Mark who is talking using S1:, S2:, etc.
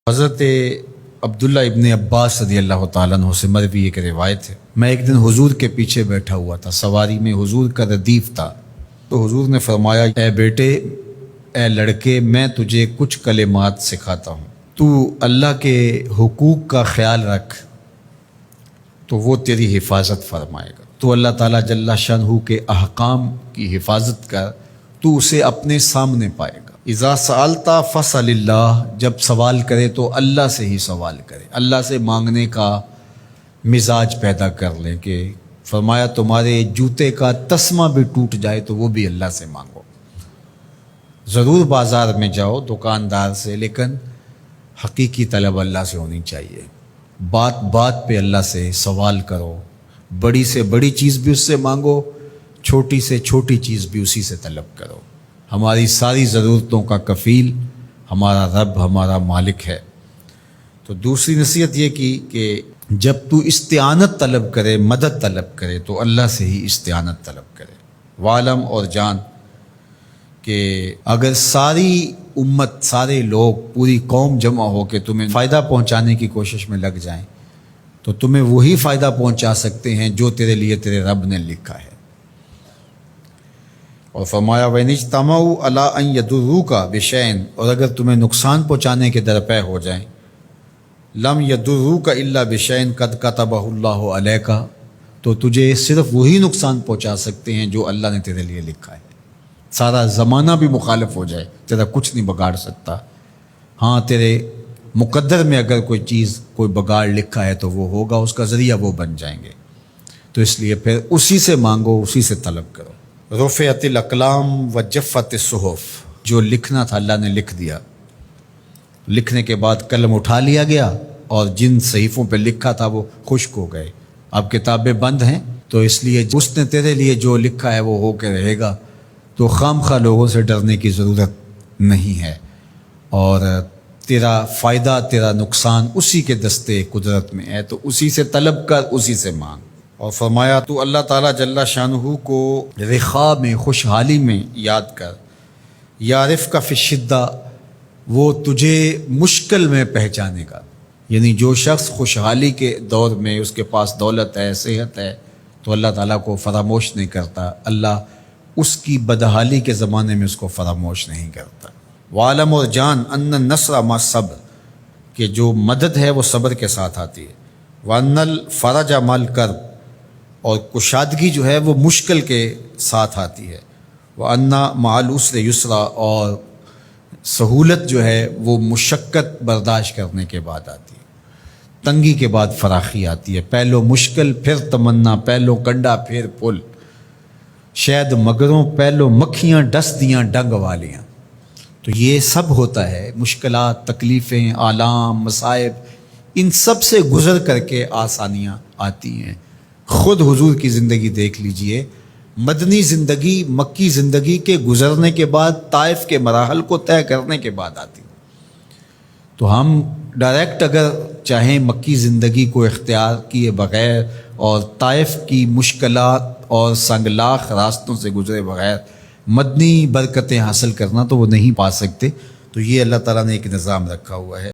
S1: حضرت عبداللہ ابن عباس رضی اللہ تعالیٰ عنہ سے مروی ایک روایت ہے، میں ایک دن حضور کے پیچھے بیٹھا ہوا تھا، سواری میں حضور کا ردیف تھا، تو حضور نے فرمایا اے بیٹے، اے لڑکے، میں تجھے کچھ کلمات سکھاتا ہوں، تو اللہ کے حقوق کا خیال رکھ تو وہ تیری حفاظت فرمائے گا۔ تو اللہ تعالیٰ جل شانہ کے احکام کی حفاظت کر، تو اسے اپنے سامنے پائے گا۔ اذا سألت فاسأل اللہ، جب سوال کرے تو اللہ سے ہی سوال کرے، اللہ سے مانگنے کا مزاج پیدا کر لیں کہ فرمایا تمہارے جوتے کا تسمہ بھی ٹوٹ جائے تو وہ بھی اللہ سے مانگو۔ ضرور بازار میں جاؤ دکاندار سے، لیکن حقیقی طلب اللہ سے ہونی چاہیے۔ بات بات پہ اللہ سے سوال کرو، بڑی سے بڑی چیز بھی اس سے مانگو، چھوٹی سے چھوٹی چیز بھی اسی سے طلب کرو۔ ہماری ساری ضرورتوں کا کفیل ہمارا رب، ہمارا مالک ہے۔ تو دوسری نصیحت یہ کی کہ جب تو استعانت طلب کرے، مدد طلب کرے تو اللہ سے ہی استعانت طلب کرے۔ وعلم، اور جان کہ اگر ساری امت، سارے لوگ، پوری قوم جمع ہو کے تمہیں فائدہ پہنچانے کی کوشش میں لگ جائیں تو تمہیں وہی فائدہ پہنچا سکتے ہیں جو تیرے لیے تیرے رب نے لکھا ہے۔ اور فرمایا وَإِنِ اجْتَمَعُوا عَلَىٰ أَن يَضُرُّوكَ بِشَيْءٍ، اور اگر تمہیں نقصان پہنچانے کے درپے ہو جائیں، لَمْ يَضُرُّوكَ إِلَّا بِشَيْءٍ قَدْ كَتَبَهُ اللَّهُ عَلَيْكَ، تو تجھے صرف وہی نقصان پہنچا سکتے ہیں جو اللہ نے تیرے لیے لکھا ہے۔ سارا زمانہ بھی مخالف ہو جائے، تیرا کچھ نہیں بگاڑ سکتا۔ ہاں، تیرے مقدر میں اگر کوئی چیز، کوئی بگاڑ لکھا ہے تو وہ ہوگا، اس کا ذریعہ وہ بن جائیں گے۔ تو اس لیے پھر اسی سے مانگو، اسی سے طلب کرو۔ رفعت الاقلام وجفت الصحف، جو لکھنا تھا اللہ نے لکھ دیا، لکھنے کے بعد قلم اٹھا لیا گیا اور جن صحیفوں پہ لکھا تھا وہ خشک ہو گئے۔ اب کتابیں بند ہیں، تو اس لیے اس نے تیرے لیے جو لکھا ہے وہ ہو کے رہے گا، تو خام خواہ لوگوں سے ڈرنے کی ضرورت نہیں ہے، اور تیرا فائدہ، تیرا نقصان اسی کے دستے قدرت میں ہے، تو اسی سے طلب کر، اسی سے مانگ۔ اور فرمایا تو اللہ تعالیٰ جل شانہ کو رخا میں، خوشحالی میں یاد کر، یعرف کا فی الشدہ، وہ تجھے مشکل میں پہچانے گا۔ یعنی جو شخص خوشحالی کے دور میں اس کے پاس دولت ہے، صحت ہے، تو اللہ تعالیٰ کو فراموش نہیں کرتا، اللہ اس کی بدحالی کے زمانے میں اس کو فراموش نہیں کرتا۔ وعلم، اور جان، ان النصر مع الصبر، کہ جو مدد ہے وہ صبر کے ساتھ آتی ہے۔ وان الفرج مع الکرب، اور کشادگی جو ہے وہ مشکل کے ساتھ آتی ہے۔ وان مع العسر یسرا، اور سہولت جو ہے وہ مشقت برداشت کرنے کے بعد آتی ہے، تنگی کے بعد فراخی آتی ہے۔ پہلو مشکل پھر تمنا، پہلو کنڈا پھر پل، شاید مگروں پہلو مکھیاں ڈس دیاں ڈنگ والیاں۔ تو یہ سب ہوتا ہے، مشکلات، تکلیفیں، آلام، مصائب، ان سب سے گزر کر کے آسانیاں آتی ہیں۔ خود حضور کی زندگی دیکھ لیجئے، مدنی زندگی مکی زندگی کے گزرنے کے بعد، طائف کے مراحل کو طے کرنے کے بعد آتی۔ تو ہم ڈائریکٹ اگر چاہیں مکی زندگی کو اختیار کیے بغیر اور طائف کی مشکلات اور سنگلاخ راستوں سے گزرے بغیر مدنی برکتیں حاصل کرنا، تو وہ نہیں پا سکتے۔ تو یہ اللہ تعالیٰ نے ایک نظام رکھا ہوا ہے۔